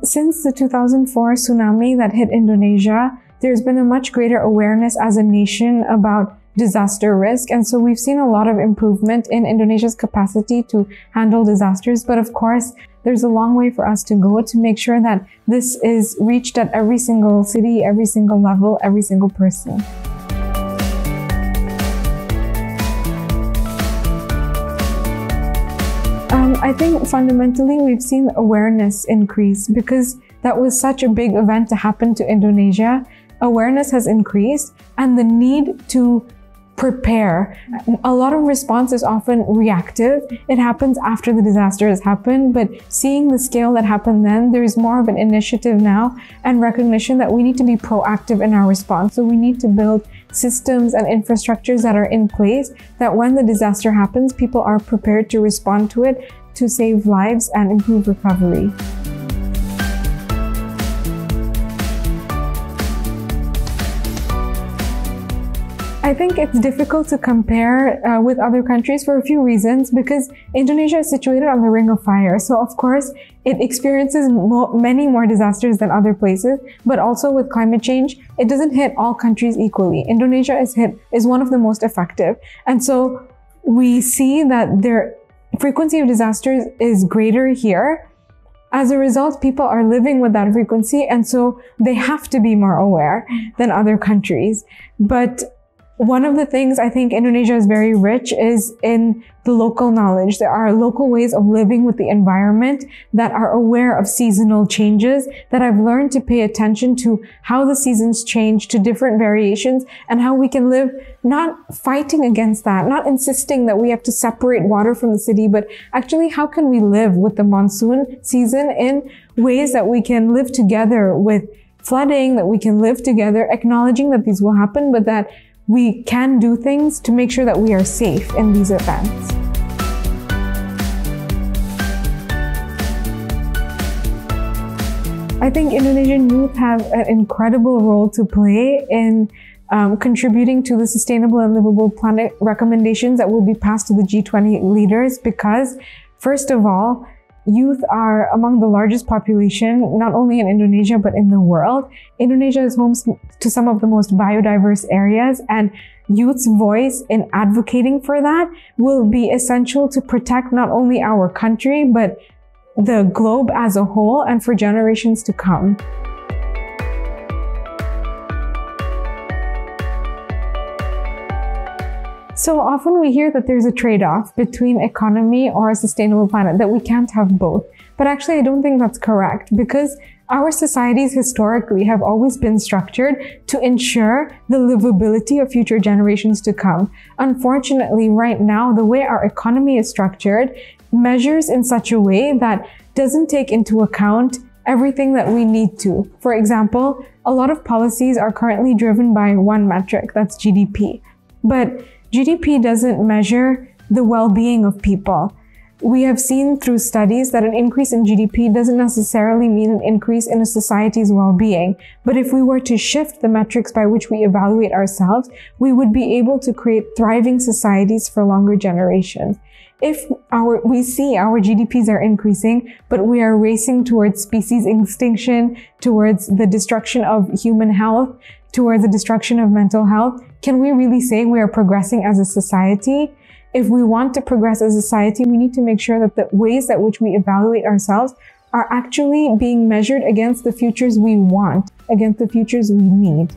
Since the 2004 tsunami that hit Indonesia, there's been a much greater awareness as a nation about disaster risk. And so we've seen a lot of improvement in Indonesia's capacity to handle disasters. But of course, there's a long way for us to go to make sure that this is reached at every single city, every single level, every single person. I think fundamentally we've seen awareness increase because that was such a big event to happen to Indonesia. Awareness has increased and the need to prepare. A lot of response is often reactive. It happens after the disaster has happened, but seeing the scale that happened then, there's more of an initiative now and recognition that we need to be proactive in our response. So we need to build systems and infrastructures that are in place that when the disaster happens, people are prepared to respond to it to save lives and improve recovery. I think it's difficult to compare with other countries for a few reasons because Indonesia is situated on the Ring of Fire. So of course, it experiences many more disasters than other places, but also with climate change, it doesn't hit all countries equally. Indonesia is one of the most affected. And so we see that their frequency of disasters is greater here. As a result, people are living with that frequency, and so they have to be more aware than other countries. But one of the things I think Indonesia is very rich is in the local knowledge. There are local ways of living with the environment that are aware of seasonal changes, that I've learned to pay attention to how the seasons change to different variations and how we can live not fighting against that, not insisting that we have to separate water from the city, but actually how can we live with the monsoon season in ways that we can live together with flooding, that we can live together, acknowledging that these will happen, but that we can do things to make sure that we are safe in these events. I think Indonesian youth have an incredible role to play in contributing to the Sustainable and Livable Planet recommendations that will be passed to the G20 leaders because, first of all, youth are among the largest population, not only in Indonesia, but in the world. Indonesia is home to some of the most biodiverse areas, and youth's voice in advocating for that will be essential to protect not only our country, but the globe as a whole and for generations to come. So often we hear that there's a trade-off between economy or a sustainable planet, that we can't have both. But actually, I don't think that's correct because our societies historically have always been structured to ensure the livability of future generations to come. Unfortunately, right now, the way our economy is structured measures in such a way that doesn't take into account everything that we need to. For example, a lot of policies are currently driven by one metric, that's GDP. But GDP doesn't measure the well-being of people. We have seen through studies that an increase in GDP doesn't necessarily mean an increase in a society's well-being. But if we were to shift the metrics by which we evaluate ourselves, we would be able to create thriving societies for longer generations. If we see our GDPs are increasing, but we are racing towards species extinction, towards the destruction of human health, towards the destruction of mental health, can we really say we are progressing as a society? If we want to progress as a society, we need to make sure that the ways that which we evaluate ourselves are actually being measured against the futures we want, against the futures we need.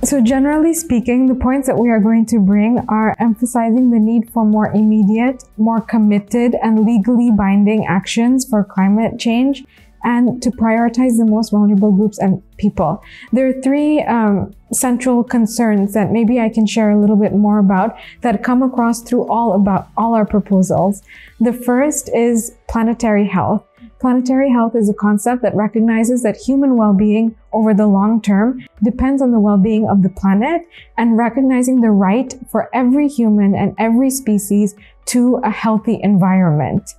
So generally speaking, the points that we are going to bring are emphasizing the need for more immediate, more committed, and legally binding actions for climate change and to prioritize the most vulnerable groups and people. There are three central concerns that maybe I can share a little bit more about that come across through all our proposals. The first is planetary health. Planetary health is a concept that recognizes that human well-being over the long term depends on the well-being of the planet and recognizing the right for every human and every species to a healthy environment.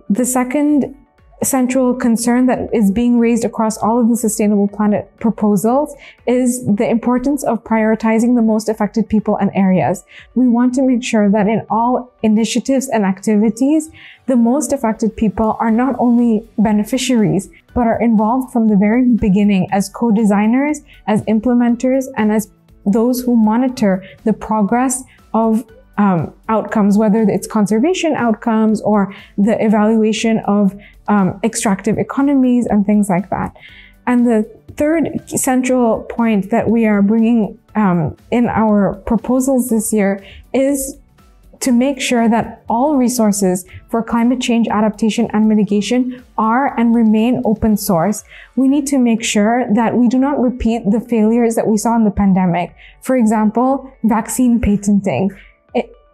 The second central concern that is being raised across all of the Sustainable Planet proposals is the importance of prioritizing the most affected people and areas. We want to make sure that in all initiatives and activities, the most affected people are not only beneficiaries, but are involved from the very beginning as co-designers, as implementers, and as those who monitor the progress of outcomes, whether it's conservation outcomes or the evaluation of extractive economies and things like that. And the third central point that we are bringing in our proposals this year is to make sure that all resources for climate change adaptation and mitigation are and remain open source. We need to make sure that we do not repeat the failures that we saw in the pandemic. For example, vaccine patenting.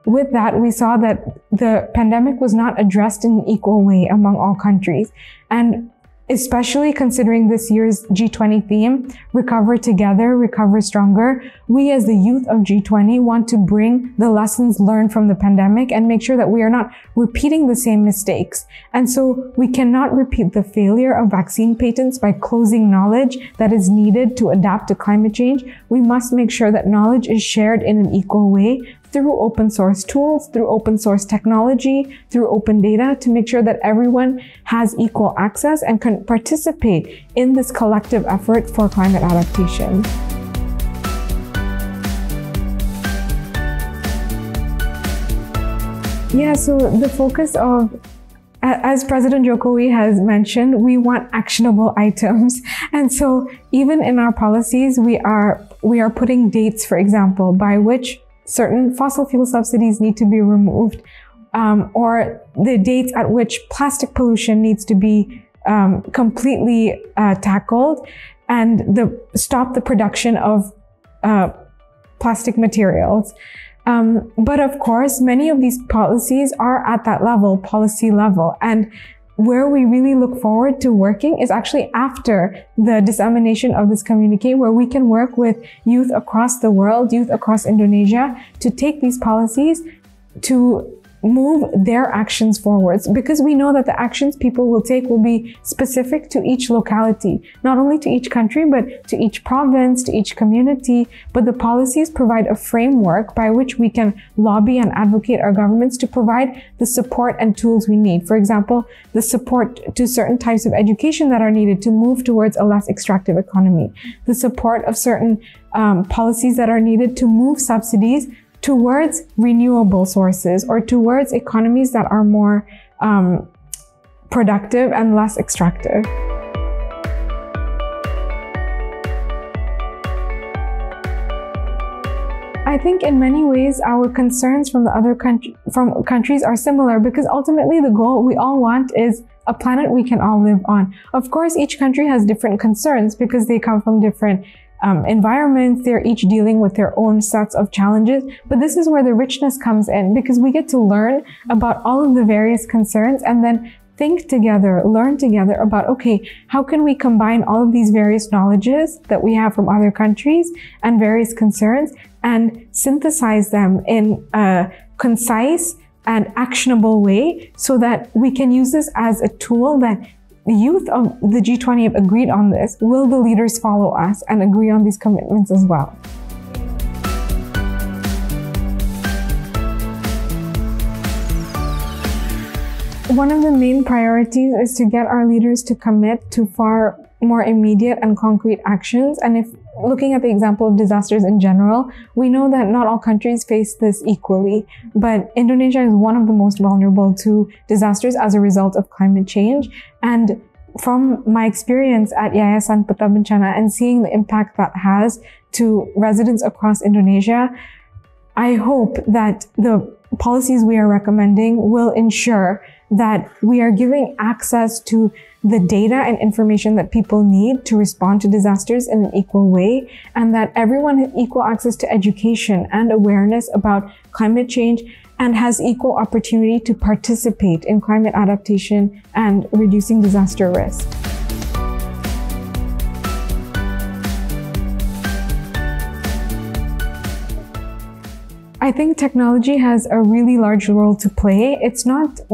With that, we saw that the pandemic was not addressed in an equal way among all countries. And especially considering this year's G20 theme, Recover Together, Recover Stronger, we as the youth of G20 want to bring the lessons learned from the pandemic and make sure that we are not repeating the same mistakes. And so we cannot repeat the failure of vaccine patents by closing knowledge that is needed to adapt to climate change. We must make sure that knowledge is shared in an equal way through open source tools, through open source technology, through open data, to make sure that everyone has equal access and can participate in this collective effort for climate adaptation. Yeah, so the focus of, as President Jokowi has mentioned, we want actionable items. And so even in our policies, we are putting dates, for example, by which certain fossil fuel subsidies need to be removed, or the dates at which plastic pollution needs to be completely tackled, and stop the production of plastic materials. But of course, many of these policies are at that level, policy level. And where we really look forward to working is actually after the dissemination of this communique, where we can work with youth across the world, youth across Indonesia, to take these policies to move their actions forwards, because we know that the actions people will take will be specific to each locality, not only to each country, but to each province, to each community. But the policies provide a framework by which we can lobby and advocate our governments to provide the support and tools we need. For example, the support to certain types of education that are needed to move towards a less extractive economy, the support of certain policies that are needed to move subsidies towards renewable sources or towards economies that are more productive and less extractive. I think in many ways our concerns from countries are similar, because ultimately the goal we all want is a planet we can all live on. Of course, each country has different concerns because they come from different environments. They're each dealing with their own sets of challenges, but this is where the richness comes in, because we get to learn about all of the various concerns and then think together, learn together about, okay, how can we combine all of these various knowledges that we have from other countries and various concerns and synthesize them in a concise and actionable way so that we can use this as a tool that the youth of the G20 have agreed on this. Will the leaders follow us and agree on these commitments as well? One of the main priorities is to get our leaders to commit to far more immediate and concrete actions. And if looking at the example of disasters in general, we know that not all countries face this equally, but Indonesia is one of the most vulnerable to disasters as a result of climate change. And from my experience at Yayasan Peta Bencana and seeing the impact that has to residents across Indonesia, I hope that the policies we are recommending will ensure that we are giving access to the data and information that people need to respond to disasters in an equal way, and that everyone has equal access to education and awareness about climate change and has equal opportunity to participate in climate adaptation and reducing disaster risk. I think technology has a really large role to play.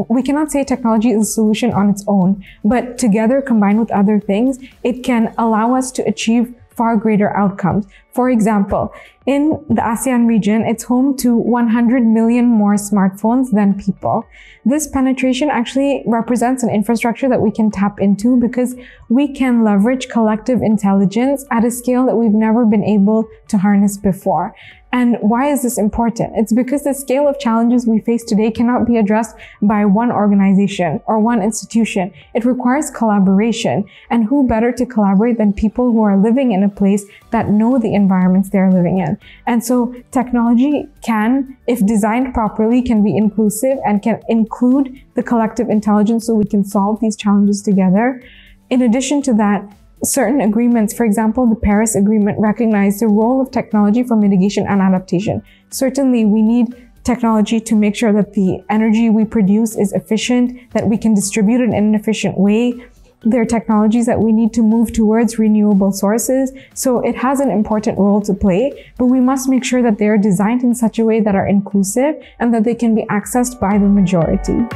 We cannot say technology is a solution on its own, but together, combined with other things, it can allow us to achieve far greater outcomes. For example, in the ASEAN region, it's home to 100 million more smartphones than people. This penetration actually represents an infrastructure that we can tap into because we can leverage collective intelligence at a scale that we've never been able to harness before. And why is this important? It's because the scale of challenges we face today cannot be addressed by one organization or one institution. It requires collaboration. And who better to collaborate than people who are living in a place that know the environments they're living in? And so technology can, if designed properly, can be inclusive and can include the collective intelligence so we can solve these challenges together. In addition to that, certain agreements, for example, the Paris Agreement, recognize the role of technology for mitigation and adaptation. Certainly, we need technology to make sure that the energy we produce is efficient, that we can distribute it in an efficient way. There are technologies that we need to move towards renewable sources. So it has an important role to play, but we must make sure that they are designed in such a way that are inclusive and that they can be accessed by the majority.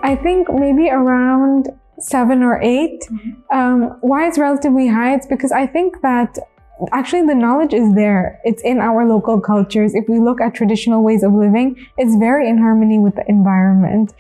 I think maybe around 7 or 8. Why it's relatively high? It's because I think that actually the knowledge is there. It's in our local cultures. If we look at traditional ways of living, it's very in harmony with the environment.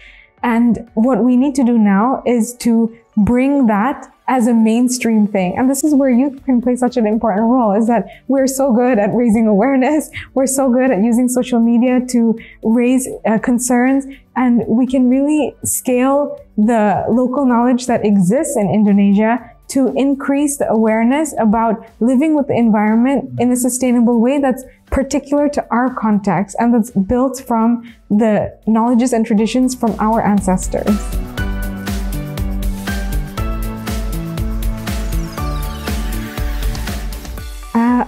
And what we need to do now is to bring that as a mainstream thing. And this is where youth can play such an important role, is that we're so good at raising awareness. We're so good at using social media to raise concerns. And we can really scale the local knowledge that exists in Indonesia to increase the awareness about living with the environment in a sustainable way that's particular to our context and that's built from the knowledges and traditions from our ancestors.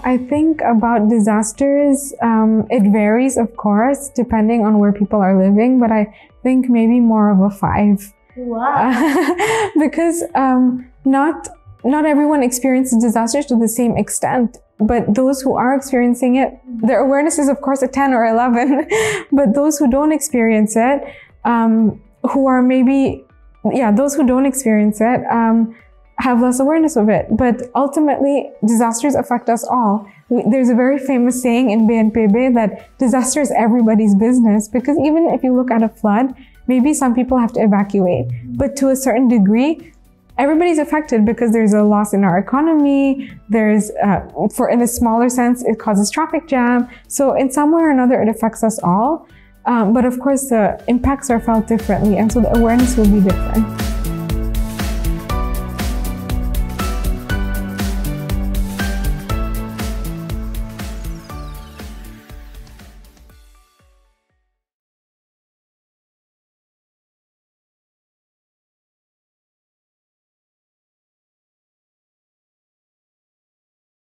I think about disasters, it varies, of course, depending on where people are living, but I think maybe more of a 5. Wow. Because not everyone experiences disasters to the same extent, but those who are experiencing it, their awareness is of course a 10 or 11, but those who don't experience it, those who don't experience it, have less awareness of it. But ultimately, disasters affect us all. There's a very famous saying in BNPB that disaster is everybody's business, because even if you look at a flood, maybe some people have to evacuate, but to a certain degree, everybody's affected because there's a loss in our economy. There's, in a smaller sense, it causes traffic jam. So in some way or another, it affects us all. But of course, the impacts are felt differently, and so the awareness will be different.